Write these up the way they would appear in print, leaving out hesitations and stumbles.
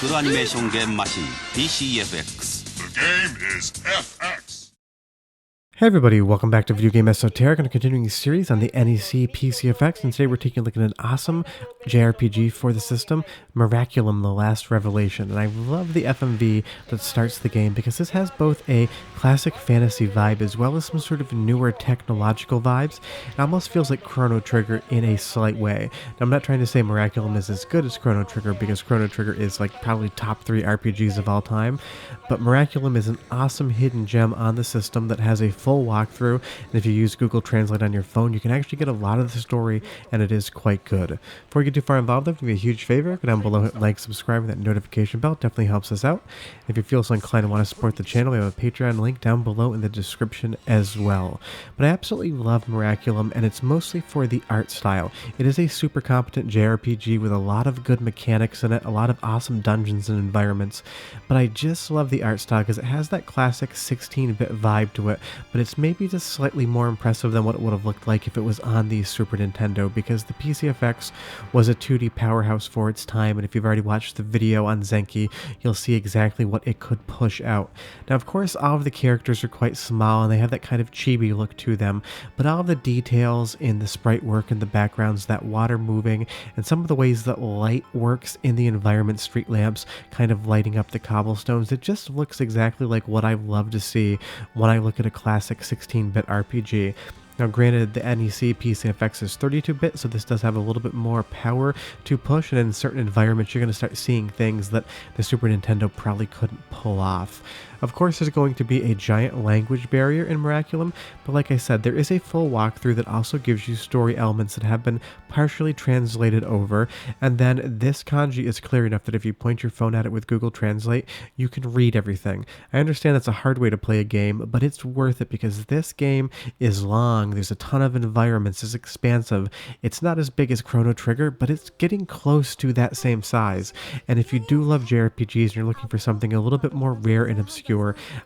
그 애니메이션 게임 마신 PC-FX. The game is FX. Hey everybody, welcome back to Video Game Esoterica and a continuing series on the NEC PC-FX, and today we're taking a look at an awesome JRPG for the system, Miraculum, The Last Revelation. And I love the FMV that starts the game because this has both a classic fantasy vibe as well as some sort of newer technological vibes. It almost feels like Chrono Trigger in a slight way. Now I'm not trying to say Miraculum is as good as Chrono Trigger because Chrono Trigger is like probably top 3 RPGs of all time, but Miraculum is an awesome hidden gem on the system that has a full walkthrough, and if you use Google Translate on your phone, you can actually get a lot of the story, and it is quite good. Before you get too far involved, though, give me a huge favor, go down below, hit like, subscribe, and that notification bell definitely helps us out. If you feel so inclined and want to support the channel, we have a Patreon link down below in the description as well. But I absolutely love Miraculum, and it's mostly for the art style. It is a super competent JRPG with a lot of good mechanics in it, a lot of awesome dungeons and environments, but I just love the art style because it has that classic 16-bit vibe to it, but it's maybe just slightly more impressive than what it would have looked like if it was on the Super Nintendo, because the PC-FX was a 2D powerhouse for its time, and if you've already watched the video on Zenki, you'll see exactly what it could push out. Now, of course, all of the characters are quite small, and they have that kind of chibi look to them, but all of the details in the sprite work and the backgrounds, that water moving, and some of the ways that light works in the environment, street lamps kind of lighting up the cobblestones, it just looks exactly like what I love to see when I look at a classic 16-bit RPG. Now granted, the NEC PC-FX is 32-bit, so this does have a little bit more power to push, and in certain environments you're going to start seeing things that the Super Nintendo probably couldn't pull off. Of course, there's going to be a giant language barrier in Miraculum, but like I said, there is a full walkthrough that also gives you story elements that have been partially translated over, and then this kanji is clear enough that if you point your phone at it with Google Translate, you can read everything. I understand that's a hard way to play a game, but it's worth it because this game is long, there's a ton of environments, it's expansive, it's not as big as Chrono Trigger, but it's getting close to that same size, and if you do love JRPGs and you're looking for something a little bit more rare and obscure,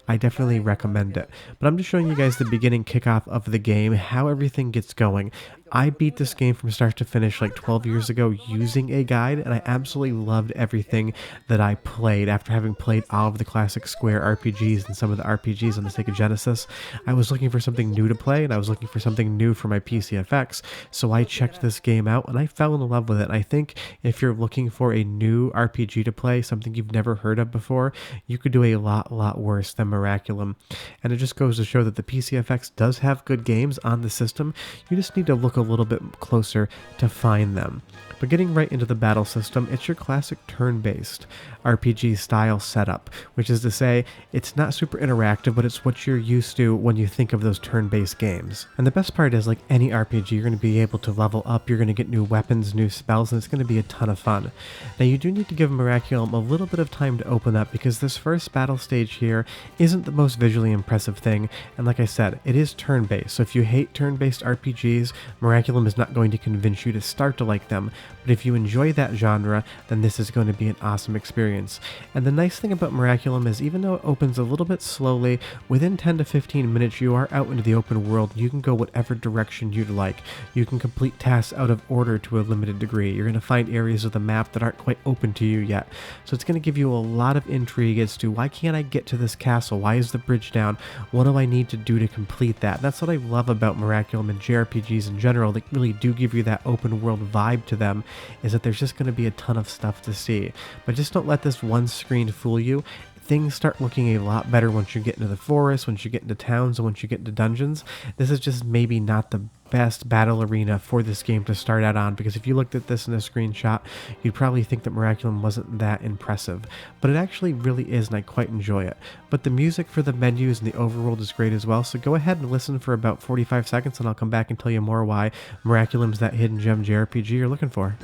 I definitely recommend it. But I'm just showing you guys the beginning kickoff of the game, how everything gets going. I beat this game from start to finish like 12 years ago using a guide, and I absolutely loved everything that I played. After having played all of the classic Square RPGs and some of the RPGs on the Sega Genesis, I was looking for something new to play, and I was looking for something new for my PC-FX, so I checked this game out and I fell in love with it. And I think if you're looking for a new RPG to play, something you've never heard of before, you could do a lot worse than Miraculum. And it just goes to show that the PC-FX does have good games on the system. You just need to look a little bit closer to find them. But getting right into the battle system, it's your classic turn-based RPG style setup, which is to say, it's not super interactive, but it's what you're used to when you think of those turn-based games. And the best part is, like any RPG, you're going to be able to level up, you're going to get new weapons, new spells, and it's going to be a ton of fun. Now, you do need to give Miraculum a little bit of time to open up because this first battle stage here isn't the most visually impressive thing, and like I said, it is turn-based, so if you hate turn-based RPGs, Miraculum is not going to convince you to start to like them, but if you enjoy that genre, then this is going to be an awesome experience. And the nice thing about Miraculum is even though it opens a little bit slowly, within 10 to 15 minutes you are out into the open world. You can go whatever direction you'd like. You can complete tasks out of order to a limited degree. You're going to find areas of the map that aren't quite open to you yet. So it's going to give you a lot of intrigue as to why can't I get to this castle? Why is the bridge down? What do I need to do to complete that? That's what I love about Miraculum and JRPGs in general. They really do give you that open world vibe to them, is that there's just going to be a ton of stuff to see. But just don't let this one screen fool you. Things start looking a lot better once you get into the forest, once you get into towns, and once you get into dungeons. This is just maybe not the best battle arena for this game to start out on, because if you looked at this in a screenshot, you'd probably think that Miraculum wasn't that impressive. But it actually really is, and I quite enjoy it. But the music for the menus and the overworld is great as well, so go ahead and listen for about 45 seconds, and I'll come back and tell you more why Miraculum's that hidden gem JRPG you're looking for.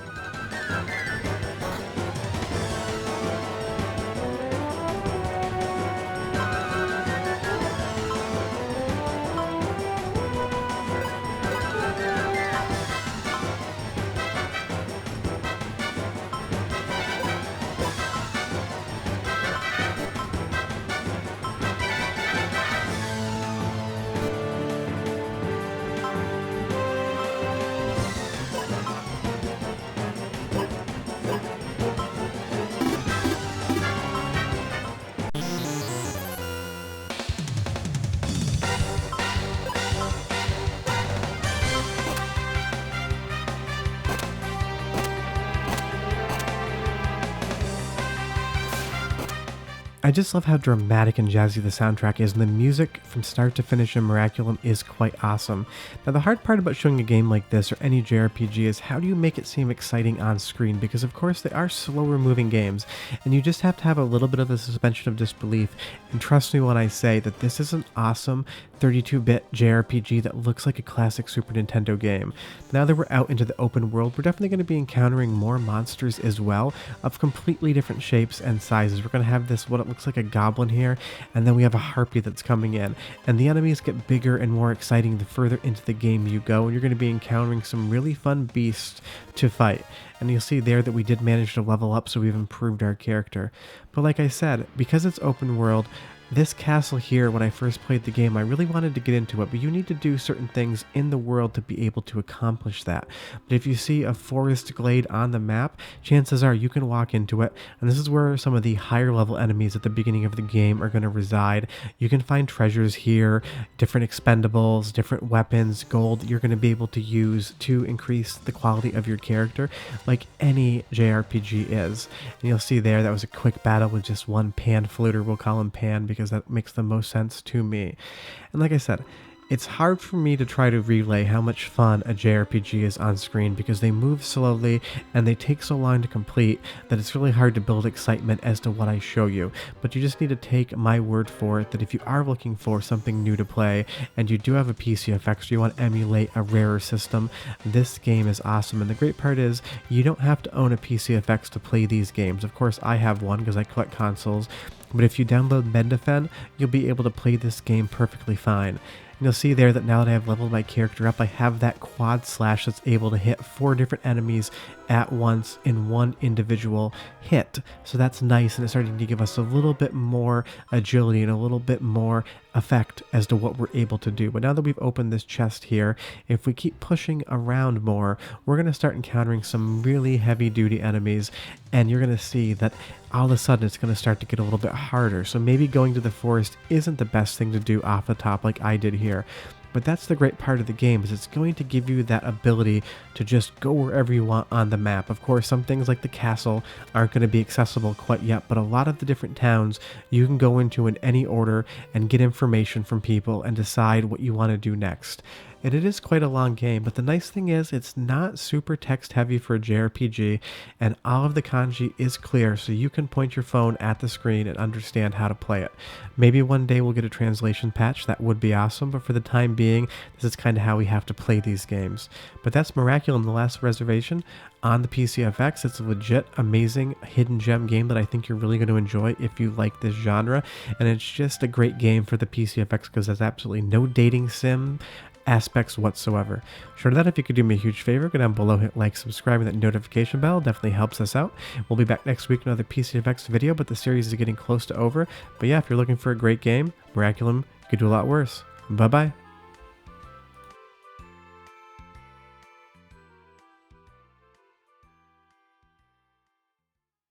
I just love how dramatic and jazzy the soundtrack is, and the music from start to finish in Miraculum is quite awesome. Now the hard part about showing a game like this or any JRPG is how do you make it seem exciting on screen, because of course they are slower moving games, and you just have to have a little bit of a suspension of disbelief, and trust me when I say that this is an awesome 32-bit JRPG that looks like a classic Super Nintendo game. Now that we're out into the open world, we're definitely going to be encountering more monsters as well, of completely different shapes and sizes. We're going to have this, what it looks like a goblin here, and then we have a harpy that's coming in. And the enemies get bigger and more exciting the further into the game you go, and you're going to be encountering some really fun beasts to fight. And you'll see there that we did manage to level up, so we've improved our character. But like I said, because it's open world, this castle here, when I first played the game, I really wanted to get into it, but you need to do certain things in the world to be able to accomplish that. But if you see a forest glade on the map, chances are you can walk into it, and this is where some of the higher level enemies at the beginning of the game are going to reside. You can find treasures here, different expendables, different weapons, gold you're going to be able to use to increase the quality of your character, like any JRPG is. And you'll see there that was a quick battle with just one pan fluter, we'll call him Pan because that makes the most sense to me. And like I said, it's hard for me to try to relay how much fun a JRPG is on screen because they move slowly and they take so long to complete that it's really hard to build excitement as to what I show you. But you just need to take my word for it that if you are looking for something new to play and you do have a PC-FX or you want to emulate a rarer system, this game is awesome. And the great part is you don't have to own a PC-FX to play these games. Of course, I have one because I collect consoles, but if you download Mendefen, you'll be able to play this game perfectly fine. And you'll see there that now that I have leveled my character up, I have that quad slash that's able to hit 4 different enemies at once in one individual hit. So that's nice, and it's starting to give us a little bit more agility and a little bit more effect as to what we're able to do. But now that we've opened this chest here, if we keep pushing around more, we're going to start encountering some really heavy duty enemies, and you're going to see that all of a sudden it's going to start to get a little bit harder. So maybe going to the forest isn't the best thing to do off the top like I did here. But that's the great part of the game, is it's going to give you that ability to just go wherever you want on the map. Of course, some things like the castle aren't going to be accessible quite yet, but a lot of the different towns you can go into in any order and get information from people and decide what you want to do next. And it is quite a long game, but the nice thing is it's not super text heavy for a JRPG, and all of the kanji is clear, so you can point your phone at the screen and understand how to play it. Maybe one day we'll get a translation patch, that would be awesome, but for the time being, this is kind of how we have to play these games. But that's Miraculum, The Last Reservation on the PC-FX. It's a legit, amazing, hidden gem game that I think you're really going to enjoy if you like this genre, and it's just a great game for the PC-FX because there's absolutely no dating sim aspects whatsoever. Short of that, if you could do me a huge favor, go down below, hit like, subscribe, and that notification bell definitely helps us out. We'll be back next week with another PC-FX video, but the series is getting close to over. But yeah, if you're looking for a great game, Miraculum could do a lot worse. Bye bye.